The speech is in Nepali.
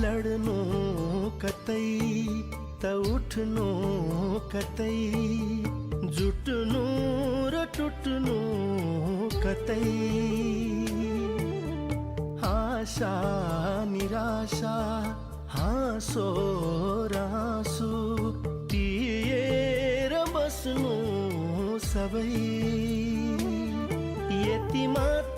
लड्नु कतै त उठ्नु कतै, जुट्नु र टुट्नु कतै। आशा निराशा हाँसो र आँसु पिएर बस्नु सबै, यति मात्र